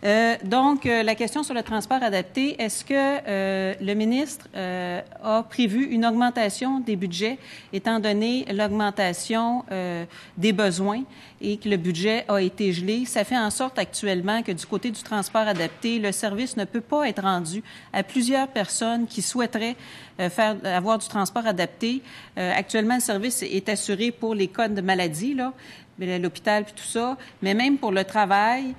La question sur le transport adapté, est-ce que le ministre a prévu une augmentation des budgets, étant donné l'augmentation des besoins et que le budget a été gelé? Ça fait en sorte actuellement que du côté du transport adapté, le service ne peut pas être rendu à plusieurs personnes qui souhaiteraient avoir du transport adapté. Actuellement, le service est assuré pour les cas de maladie, là, l'hôpital puis tout ça, mais même pour le travail,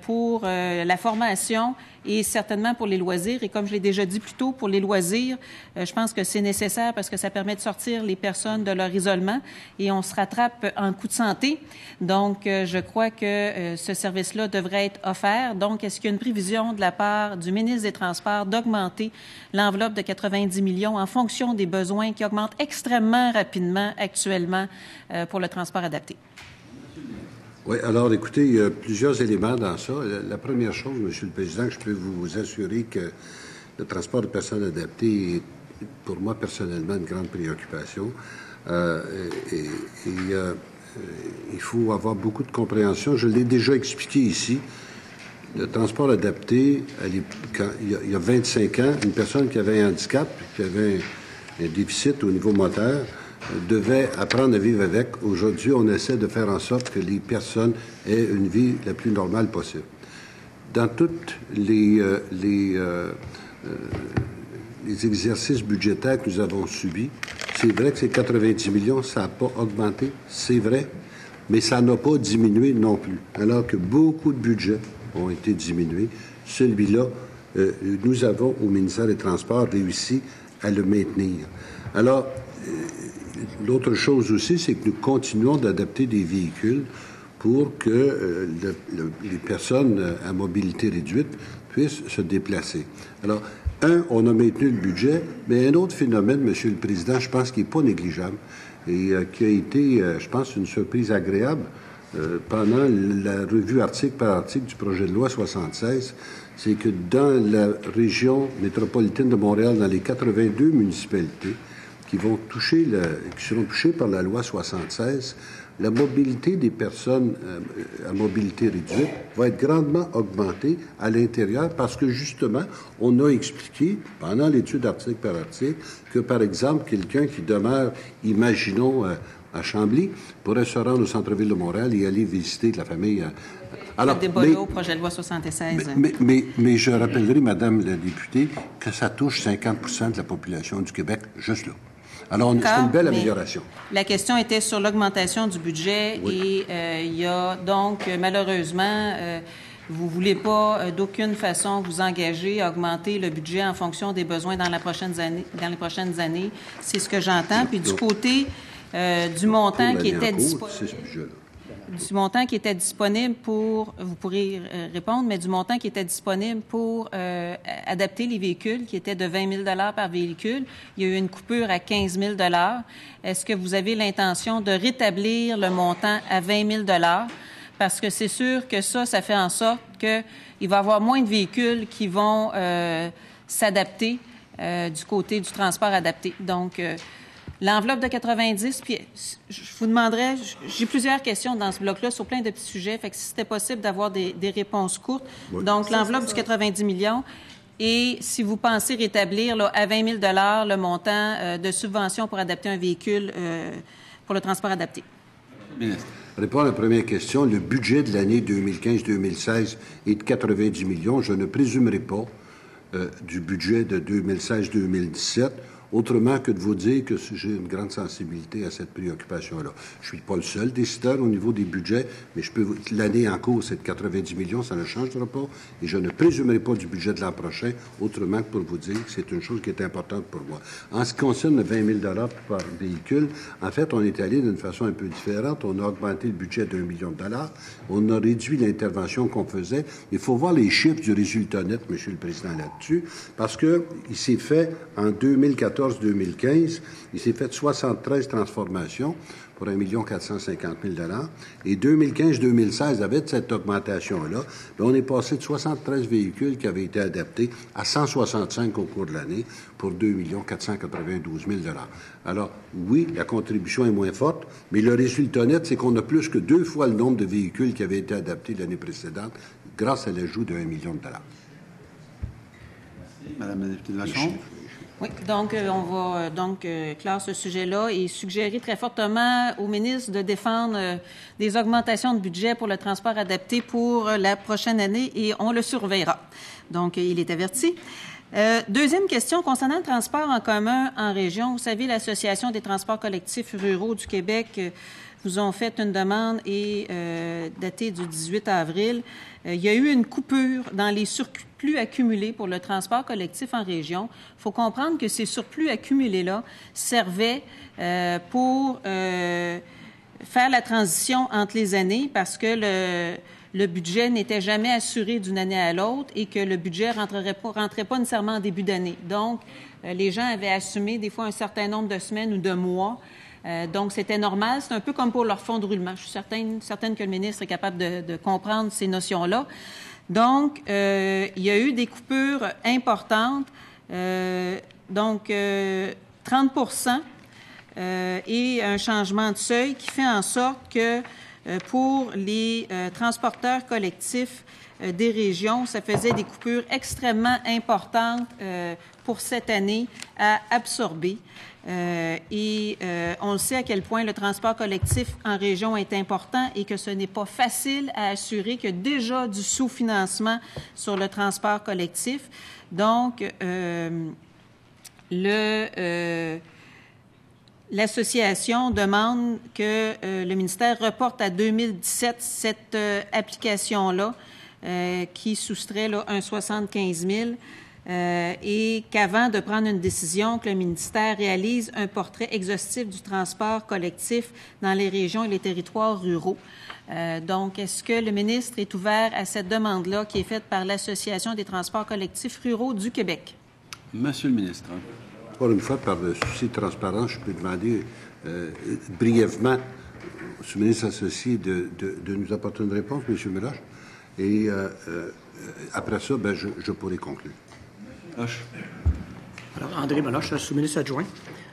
pour la formation et certainement pour les loisirs. Et comme je l'ai déjà dit plus tôt, pour les loisirs, je pense que c'est nécessaire parce que ça permet de sortir les personnes de leur isolement et on se rattrape en coup de santé. Donc, je crois que ce service-là devrait être offert. Donc, est-ce qu'il y a une prévision de la part du ministre des Transports d'augmenter l'enveloppe de 90 millions en fonction des besoins qui augmentent extrêmement rapidement actuellement pour le transport adapté? Oui, alors écoutez, il y a plusieurs éléments dans ça. La première chose, Monsieur le Président, que je peux vous assurer que le transport de personnes adaptées est, pour moi, personnellement, une grande préoccupation. Il faut avoir beaucoup de compréhension. Je l'ai déjà expliqué ici. Le transport adapté, il y a 25 ans, une personne qui avait un handicap, qui avait un déficit au niveau moteur, devait apprendre à vivre avec. Aujourd'hui, on essaie de faire en sorte que les personnes aient une vie la plus normale possible. Dans tous les exercices budgétaires que nous avons subis, c'est vrai que ces 90 millions, ça n'a pas augmenté, c'est vrai, mais ça n'a pas diminué non plus. Alors que beaucoup de budgets ont été diminués, celui-là, nous avons, au ministère des Transports, réussi à le maintenir. Alors, l'autre chose aussi, c'est que nous continuons d'adapter des véhicules pour que les personnes à mobilité réduite puissent se déplacer. Alors, on a maintenu le budget, mais un autre phénomène, Monsieur le Président, je pense qu'il n'est pas négligeable et qui a été, je pense, une surprise agréable pendant la revue article par article du projet de loi 76, c'est que dans la région métropolitaine de Montréal, dans les 82 municipalités, qui seront touchées par la loi 76, la mobilité des personnes à mobilité réduite va être grandement augmentée à l'intérieur parce que, justement, on a expliqué, pendant l'étude article par article, que, par exemple, quelqu'un qui demeure, imaginons, à Chambly, pourrait se rendre au centre-ville de Montréal et aller visiter la famille. Alors, le débat là au projet de loi 76. Mais je rappellerai, Madame la députée, que ça touche 50% de la population du Québec, juste là. Alors, c'est une belle amélioration. La question était sur l'augmentation du budget et il y a donc, malheureusement, vous ne voulez pas d'aucune façon vous engager à augmenter le budget en fonction des besoins dans les prochaines années. C'est ce que j'entends. Puis du côté du montant qui était disponible. Du montant qui était disponible pour, vous pourrez répondre, mais du montant qui était disponible pour adapter les véhicules, qui était de 20 000 $ par véhicule, il y a eu une coupure à 15 000 $. Est-ce que vous avez l'intention de rétablir le montant à 20 000 $? Parce que c'est sûr que ça fait en sorte qu'il va y avoir moins de véhicules qui vont s'adapter du côté du transport adapté. Donc, l'enveloppe de 90, puis je vous demanderais, j'ai plusieurs questions dans ce bloc-là sur plein de petits sujets, fait que si c'était possible d'avoir des réponses courtes. Oui. Donc, l'enveloppe du 90 millions et si vous pensez rétablir là, à 20 000 $ le montant de subvention pour adapter un véhicule pour le transport adapté. Ministre. Répondre à la première question, le budget de l'année 2015-2016 est de 90 millions. Je ne présumerai pas du budget de 2016-2017. Autrement que de vous dire que j'ai une grande sensibilité à cette préoccupation-là. Je suis pas le seul décideur au niveau des budgets, mais l'année en cours, c'est de 90 millions, ça ne changera pas, et je ne présumerai pas du budget de l'an prochain, autrement que pour vous dire que c'est une chose qui est importante pour moi. En ce qui concerne le 20 000 $ par véhicule, en fait, on est allé d'une façon un peu différente. On a augmenté le budget d'1 million de $. On a réduit l'intervention qu'on faisait. Il faut voir les chiffres du résultat net, Monsieur le Président, là-dessus, parce que il s'est fait en 2014-2015, il s'est fait 73 transformations pour 1 450 000 $. Et 2015-2016, avec cette augmentation-là, on est passé de 73 véhicules qui avaient été adaptés à 165 au cours de l'année pour 2 492 000 $. Alors, oui, la contribution est moins forte, mais le résultat net, c'est qu'on a plus que 2 fois le nombre de véhicules qui avaient été adaptés l'année précédente grâce à l'ajout de 1 million de dollars. Merci. Madame la députée de Vachon. Oui, donc on va clore ce sujet-là et suggérer très fortement au ministre de défendre des augmentations de budget pour le transport adapté pour la prochaine année et on le surveillera. Donc, il est averti. Deuxième question, concernant le transport en commun en région. Vous savez, l'Association des transports collectifs ruraux du Québec vous ont fait une demande et datée du 18 avril. Il y a eu une coupure dans les surplus accumulés pour le transport collectif en région. Il faut comprendre que ces surplus accumulés-là servaient pour faire la transition entre les années parce que le budget n'était jamais assuré d'une année à l'autre et que le budget rentrait pas nécessairement en début d'année. Donc, les gens avaient assumé des fois un certain nombre de semaines ou de mois. Donc, c'était normal. C'est un peu comme pour leur fonds de roulement. Je suis certaine que le ministre est capable de comprendre ces notions-là. Donc, il y a eu des coupures importantes. 30 et un changement de seuil qui fait en sorte que pour les transporteurs collectifs des régions, ça faisait des coupures extrêmement importantes pour cette année à absorber. On le sait à quel point le transport collectif en région est important et que ce n'est pas facile à assurer, qu'il y a déjà du sous-financement sur le transport collectif. Donc, l'association demande que le ministère reporte à 2017 cette application-là qui soustrait là, un 75 000 et qu'avant de prendre une décision, que le ministère réalise un portrait exhaustif du transport collectif dans les régions et les territoires ruraux. Donc, est-ce que le ministre est ouvert à cette demande-là qui est faite par l'Association des transports collectifs ruraux du Québec? Monsieur le ministre. Pour une fois, par le souci de transparence, je peux demander brièvement au ministre associé de nous apporter une réponse, M. Meloche. Et après ça, je pourrai conclure. Alors, André Meloche, sous-ministre adjoint.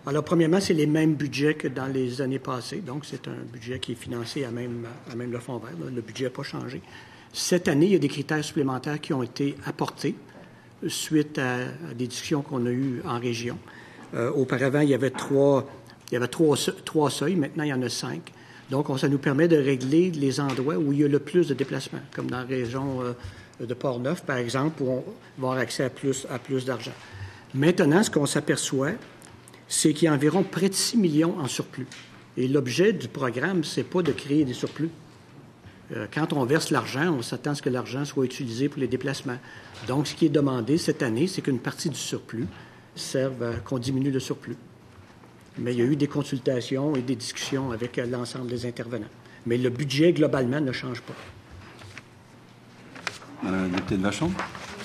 Alors, premièrement, c'est les mêmes budgets que dans les années passées. Donc, c'est un budget qui est financé à même le Fonds vert. Là. Le budget n'a pas changé. Cette année, il y a des critères supplémentaires qui ont été apportés suite à des discussions qu'on a eues en région. Auparavant, il y avait trois seuils. Maintenant, il y en a 5. Donc, ça nous permet de régler les endroits où il y a le plus de déplacements, comme dans la région de Port-Neuf, par exemple, où on va avoir accès à plus d'argent. Maintenant, ce qu'on s'aperçoit, c'est qu'il y a environ près de 6 millions en surplus. Et l'objet du programme, c'est pas de créer des surplus. Quand on verse l'argent, on s'attend à ce que l'argent soit utilisé pour les déplacements. Donc, ce qui est demandé cette année, c'est qu'une partie du surplus serve à qu'on diminue le surplus. Mais il y a eu des consultations et des discussions avec l'ensemble des intervenants. Mais le budget, globalement, ne change pas. Madame la députée de Vachon.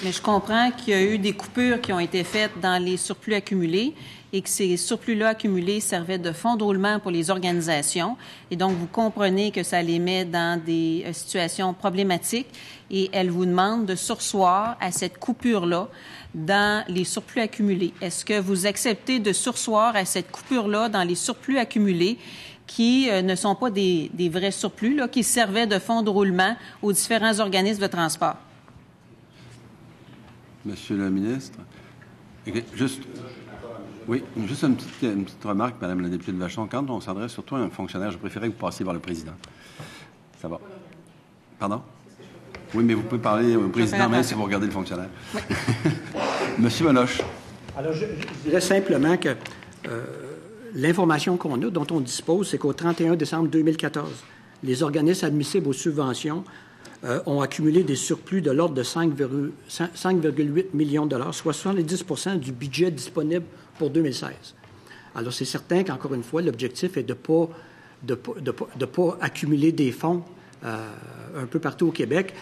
Mais je comprends qu'il y a eu des coupures qui ont été faites dans les surplus accumulés et que ces surplus-là accumulés servaient de fonds de roulement pour les organisations. Et donc, vous comprenez que ça les met dans des situations problématiques et elle vous demande de surseoir à cette coupure-là dans les surplus accumulés. Est-ce que vous acceptez de surseoir à cette coupure-là dans les surplus accumulés qui ne sont pas des vrais surplus, là, qui servaient de fonds de roulement aux différents organismes de transport? Monsieur le ministre. Juste une petite remarque, Madame la députée de Vachon. Quand on s'adresse surtout à un fonctionnaire, je préférais que vous passiez vers le président. Ça va. Pardon? Oui, mais vous pouvez parler au président même si vous regardez le fonctionnaire. Oui. Monsieur Meloche. Alors, je dirais simplement que l'information qu'on a, dont on dispose, c'est qu'au 31 décembre 2014, les organismes admissibles aux subventions ont accumulé des surplus de l'ordre de 5,8 millions de dollars, soit 70 % du budget disponible pour 2016. Alors, c'est certain qu'encore une fois, l'objectif est de ne pas accumuler des fonds un peu partout au Québec.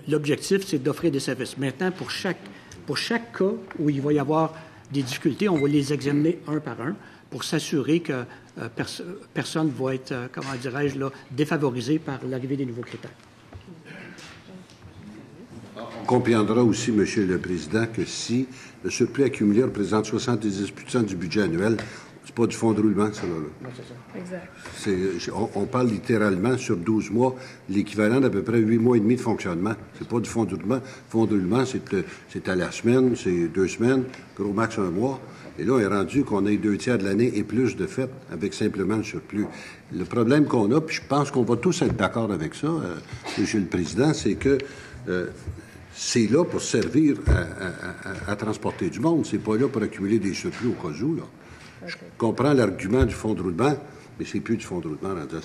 L'objectif, c'est d'offrir des services. Maintenant, pour chaque cas où il va y avoir des difficultés, on va les examiner un par un pour s'assurer que personne ne va être, défavorisé par l'arrivée des nouveaux critères. On comprendra aussi, Monsieur le Président, que si le surplus accumulé représente 70 % du budget annuel, pas du fonds de roulement, ça, là. Non, c'est ça. Exact. On parle littéralement sur 12 mois, l'équivalent d'à peu près 8 mois et demi de fonctionnement. C'est pas du fonds de roulement. Le fonds de roulement, c'est à la semaine, c'est 2 semaines, gros max 1 mois. Et là, on est rendu qu'on ait 2 tiers de l'année et plus de fait, avec simplement le surplus. Le problème qu'on a, puis je pense qu'on va tous être d'accord avec ça, Monsieur le Président, c'est que c'est là pour servir à transporter du monde. C'est pas là pour accumuler des surplus au cas où, là. Okay. Je comprends l'argument du fonds de roulement, mais c'est plus du fonds de roulement rendu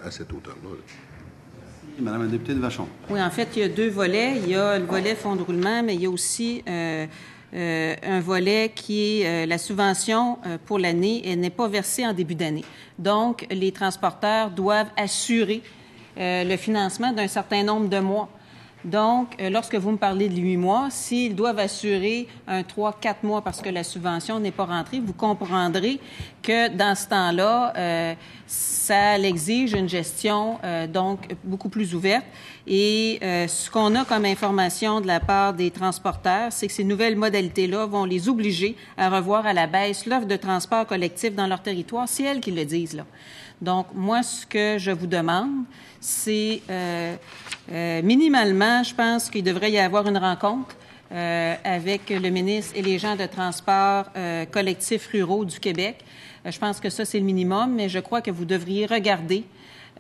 à cette hauteur-là. Merci, Madame la députée de Vachon. Oui, en fait, il y a 2 volets. Il y a le volet fonds de roulement, mais il y a aussi un volet qui est la subvention pour l'année. Elle n'est pas versée en début d'année. Donc, les transporteurs doivent assurer le financement d'un certain nombre de mois. Donc, lorsque vous me parlez de 8 mois, s'ils doivent assurer un 3-4 mois parce que la subvention n'est pas rentrée, vous comprendrez que dans ce temps-là, ça exige une gestion donc beaucoup plus ouverte. Et ce qu'on a comme information de la part des transporteurs, c'est que ces nouvelles modalités-là vont les obliger à revoir à la baisse l'offre de transport collectif dans leur territoire. C'est elles qui le disent, là. Donc, moi, ce que je vous demande, c'est minimalement, je pense qu'il devrait y avoir une rencontre avec le ministre et les gens de transport collectifs ruraux du Québec. Je pense que ça, c'est le minimum, mais je crois que vous devriez regarder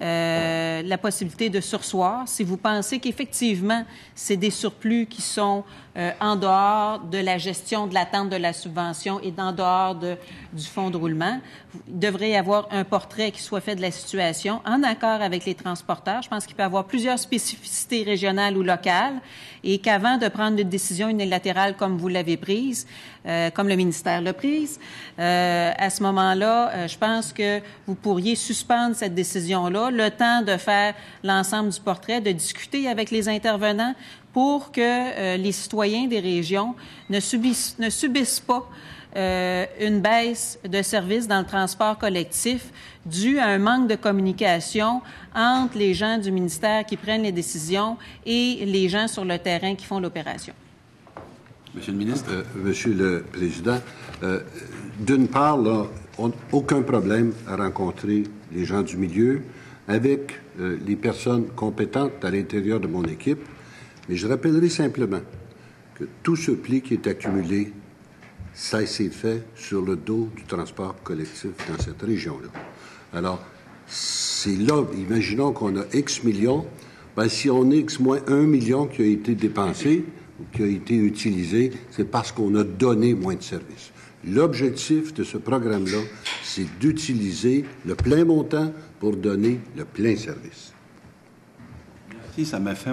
la possibilité de surseoir. Si vous pensez qu'effectivement, c'est des surplus qui sont en dehors de la gestion de l'attente de la subvention et en dehors du fonds de roulement, il devrait y avoir un portrait qui soit fait de la situation en accord avec les transporteurs. Je pense qu'il peut y avoir plusieurs spécificités régionales ou locales et qu'avant de prendre une décision unilatérale comme vous l'avez prise, comme le ministère l'a prise, à ce moment-là, je pense que vous pourriez suspendre cette décision-là, le temps de faire l'ensemble du portrait, de discuter avec les intervenants pour que les citoyens des régions ne subissent pas une baisse de services dans le transport collectif due à un manque de communication entre les gens du ministère qui prennent les décisions et les gens sur le terrain qui font l'opération. Monsieur le ministre. Monsieur le Président, d'une part, là, on n'a aucun problème à rencontrer les gens du milieu avec les personnes compétentes à l'intérieur de mon équipe, mais je rappellerai simplement que tout ce pli qui est accumulé, ça s'est fait sur le dos du transport collectif dans cette région-là. Alors, c'est là, imaginons qu'on a X millions, bien, si on a X moins 1 million qui a été dépensé ou qui a été utilisé, c'est parce qu'on a donné moins de services. L'objectif de ce programme-là, c'est d'utiliser le plein montant pour donner le plein service. Merci, ça m'a fait